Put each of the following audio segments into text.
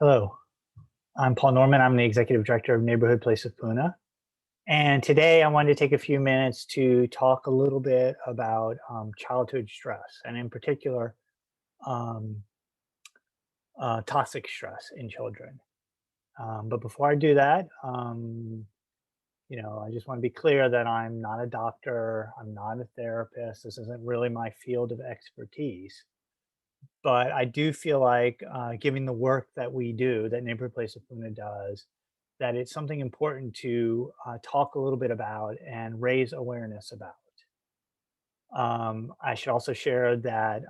Hello, I'm Paul Norman. I'm the Executive Director of Neighborhood Place of Puna. And today I wanted to take a few minutes to talk a little bit about childhood stress, and in particular, um, toxic stress in children. But before I do that, I just want to be clear that I'm not a doctor, I'm not a therapist. This isn't really my field of expertise. But I do feel like, given the work that we do, that Neighborhood Place of Puna does, that it's something important to talk a little bit about and raise awareness about. I should also share that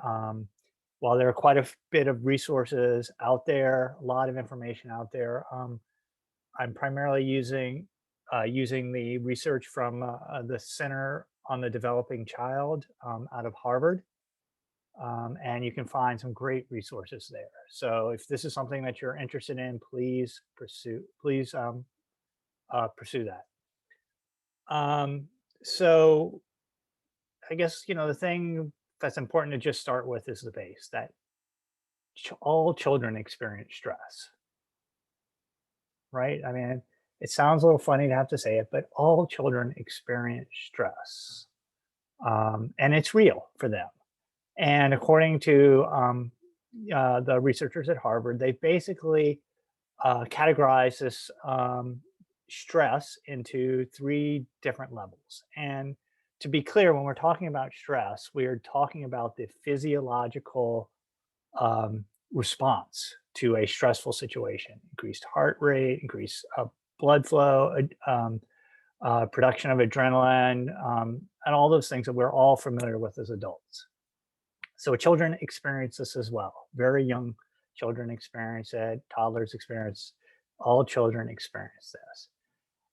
while there are quite a bit of resources out there, a lot of information out there, I'm primarily using the research from the Center on the Developing Child out of Harvard, and you can find some great resources there. So if this is something that you're interested in, please pursue that. So I guess the thing that's important to just start with is the base that all children experience stress, right? I mean, it sounds a little funny to have to say it, but all children experience stress, and it's real for them. And according to the researchers at Harvard, they basically categorize this stress into three different levels. And to be clear, when we're talking about stress, we are talking about the physiological response to a stressful situation: increased heart rate, increased blood flow, production of adrenaline, and all those things that we're all familiar with as adults. So children experience this as well. Very young children experience it, toddlers experience, all children experience this.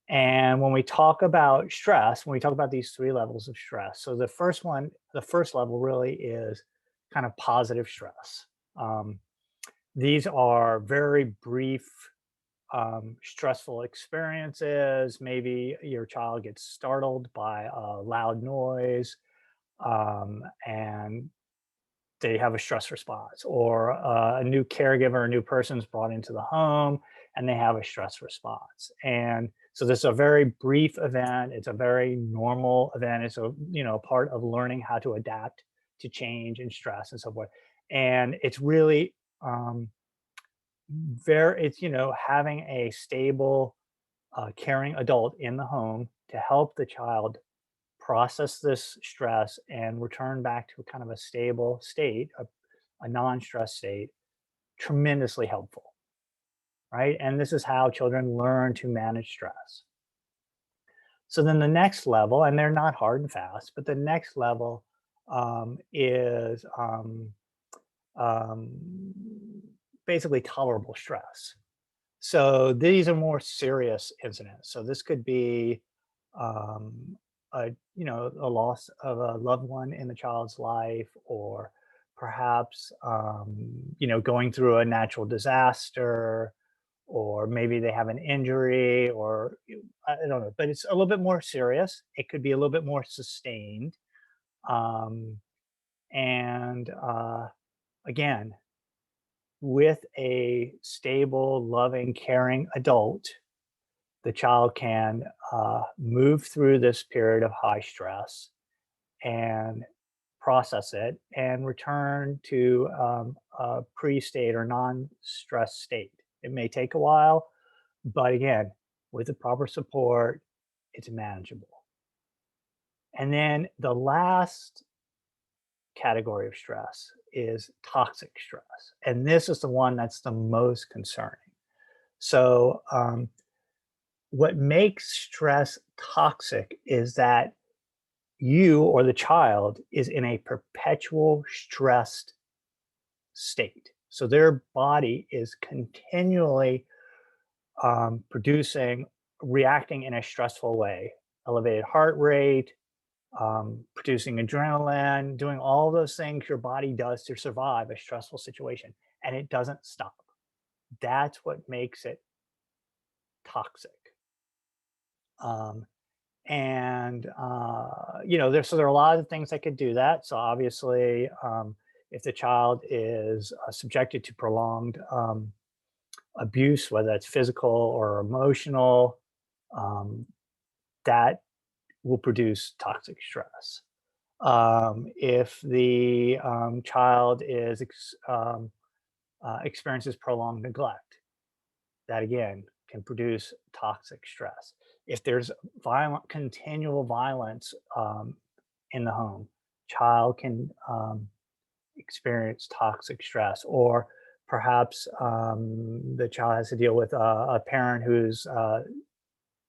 And when we talk about stress, when we talk about these three levels of stress, so the first level really is kind of positive stress. These are very brief, stressful experiences. Maybe your child gets startled by a loud noise, and they have a stress response, or a new caregiver, a new person's brought into the home and they have a stress response. And so this is a very brief event. It's a very normal event. It's a part of learning how to adapt to change and stress and so forth. And it's really having a stable, caring adult in the home to help the child process this stress and return back to a kind of a stable state, a non-stress state, tremendously helpful, right? And this is how children learn to manage stress. So then the next level, and they're not hard and fast, but the next level is um, basically tolerable stress. So these are more serious incidents. So this could be a loss of a loved one in the child's life, or perhaps going through a natural disaster, or maybe they have an injury, or I don't know, but it's a little bit more serious. It could be a little bit more sustained, and again, with a stable, loving, caring adult, the child can move through this period of high stress and process it and return to a pre-state or non-stress state. It may take a while, but again, with the proper support, it's manageable. And then the last category of stress is toxic stress. And this is the one that's the most concerning. So, what makes stress toxic is that you or the child is in a perpetual stressed state. So their body is continually reacting in a stressful way, elevated heart rate, producing adrenaline, doing all those things your body does to survive a stressful situation, and it doesn't stop. That's what makes it toxic. There are a lot of things that could do that. So obviously, if the child is subjected to prolonged abuse, whether that's physical or emotional, um, that will produce toxic stress. If the child experiences prolonged neglect, that again can produce toxic stress. If there's continual violence in the home, child can experience toxic stress, or perhaps the child has to deal with a parent who's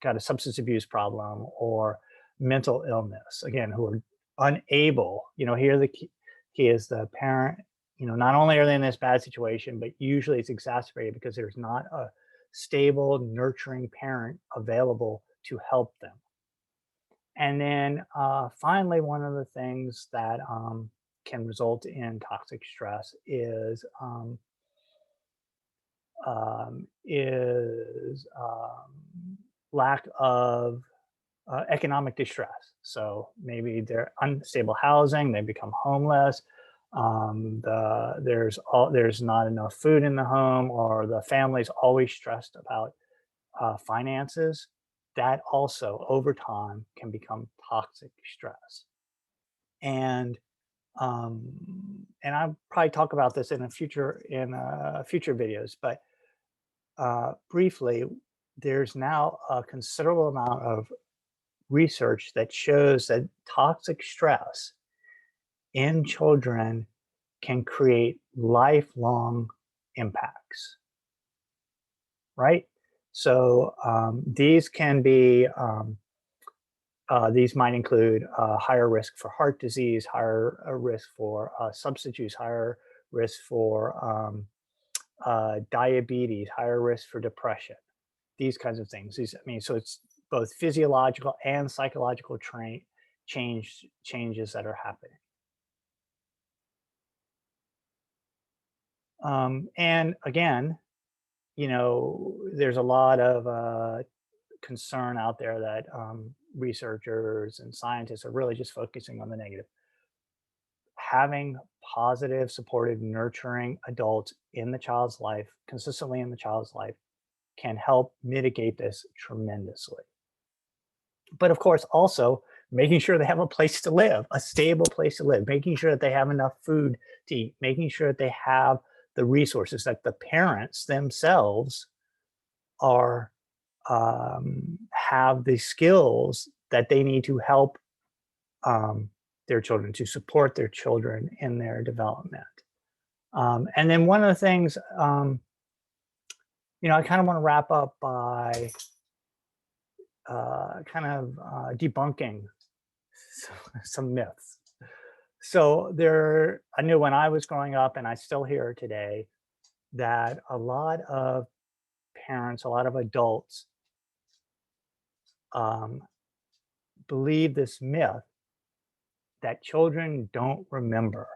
got a substance abuse problem or mental illness, again, who are unable, here the key is the parent, not only are they in this bad situation, but usually it's exacerbated because there's not a stable, nurturing parent available to help them. And then finally, one of the things that can result in toxic stress is lack of economic distress. So maybe they're unstable housing, they become homeless. There's not enough food in the home, or the family's always stressed about finances. That also over time can become toxic stress. And I'll probably talk about this in future videos, but briefly, there's now a considerable amount of research that shows that toxic stress in children can create lifelong impacts, right? So these might include higher risk for heart disease, higher risk for substance use, higher risk for diabetes, higher risk for depression, these kinds of things. So it's both physiological and psychological changes that are happening. And again, there's a lot of concern out there that researchers and scientists are really just focusing on the negative. Having positive, supportive, nurturing adults in the child's life, consistently in the child's life, can help mitigate this tremendously. But of course, also making sure they have a place to live, a stable place to live, making sure that they have enough food to eat, making sure that they have the resources, that the parents themselves are have the skills that they need to help their children, to support their children in their development. And then one of the things, I kind of want to wrap up by debunking some myths. So I knew when I was growing up, and I still hear today, that a lot of parents, a lot of adults believe this myth that children don't remember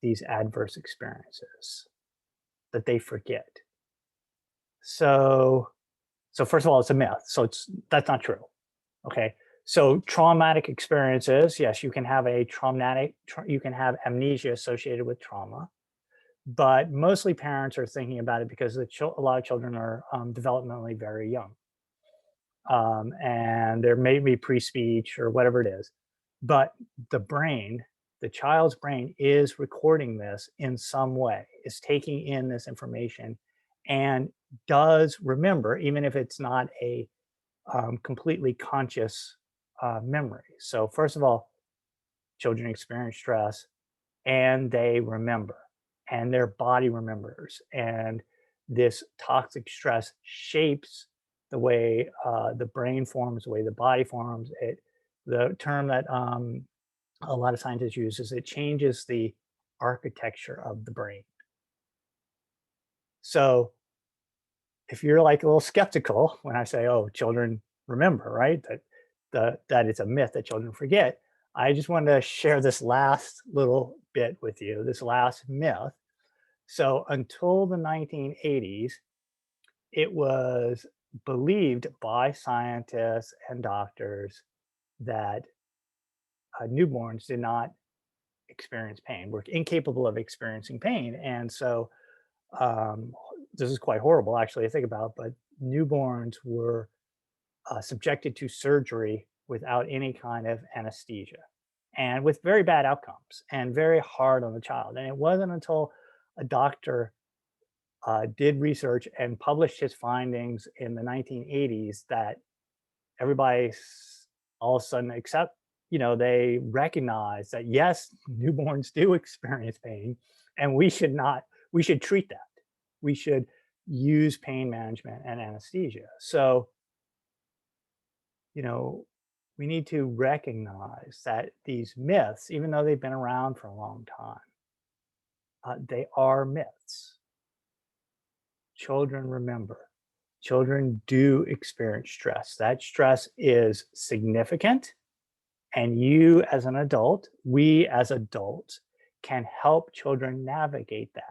these adverse experiences, that they forget. So first of all, it's a myth. So that's not true. Okay. So traumatic experiences, yes, you can have you can have amnesia associated with trauma, but mostly parents are thinking about it because a lot of children are developmentally very young. And there may be pre-speech or whatever it is, but the child's brain is recording this in some way, is taking in this information and does remember, even if it's not a completely conscious memory. So first of all, children experience stress and they remember, and their body remembers. And this toxic stress shapes the way the brain forms, the way the body forms. The term that a lot of scientists use is it changes the architecture of the brain. So if you're like a little skeptical when I say, oh, children remember, right? That it's a myth that children forget. I just wanted to share this last little bit with you, this last myth. So until the 1980s, it was believed by scientists and doctors that newborns did not experience pain, were incapable of experiencing pain. And so this is quite horrible actually to think about, but newborns were subjected to surgery without any kind of anesthesia and with very bad outcomes and very hard on the child. And it wasn't until a doctor did research and published his findings in the 1980s that everybody all of a sudden accept, they recognize that yes, newborns do experience pain and we should treat that. We should use pain management and anesthesia. So, you know, we need to recognize that these myths, even though they've been around for a long time, they are myths. Children remember. Children do experience stress. That stress is significant. And you, as an adult, we as adults can help children navigate that.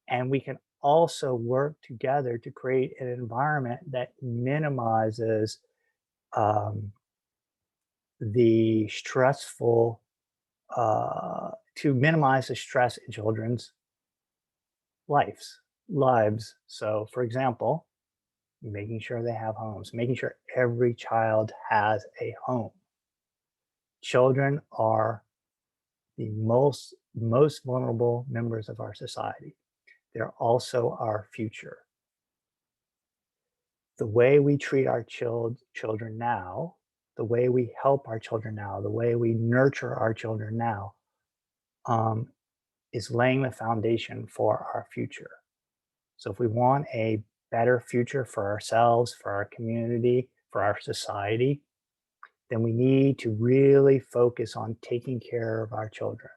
And we can also work together to create an environment that minimizes um, the stressful, to minimize the stress in children's lives. Lives. So, for example, making sure they have homes, making sure every child has a home. Children are the most vulnerable members of our society. They're also our future. The way we treat our children now, the way we help our children now, the way we nurture our children now, um, is laying the foundation for our future. So if we want a better future for ourselves, for our community, for our society, then we need to really focus on taking care of our children.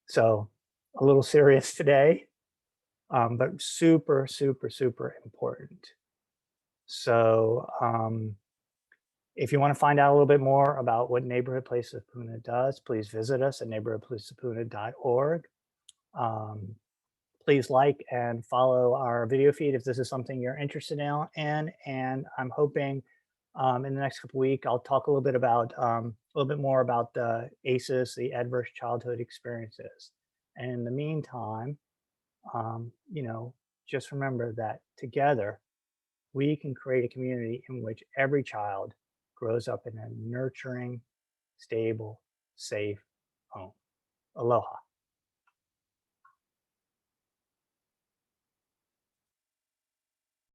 So a little serious today, but super, super, super important. So if you want to find out a little bit more about what Neighborhood Place of Puna does, please visit us at neighborhoodplaceofpuna.org. Um, please like and follow our video feed if this is something you're interested in. And I'm hoping in the next couple of weeks, I'll talk a little bit about a little bit more about the ACEs, the adverse childhood experiences. And in the meantime, just remember that together we can create a community in which every child grows up in a nurturing, stable, safe home. Aloha.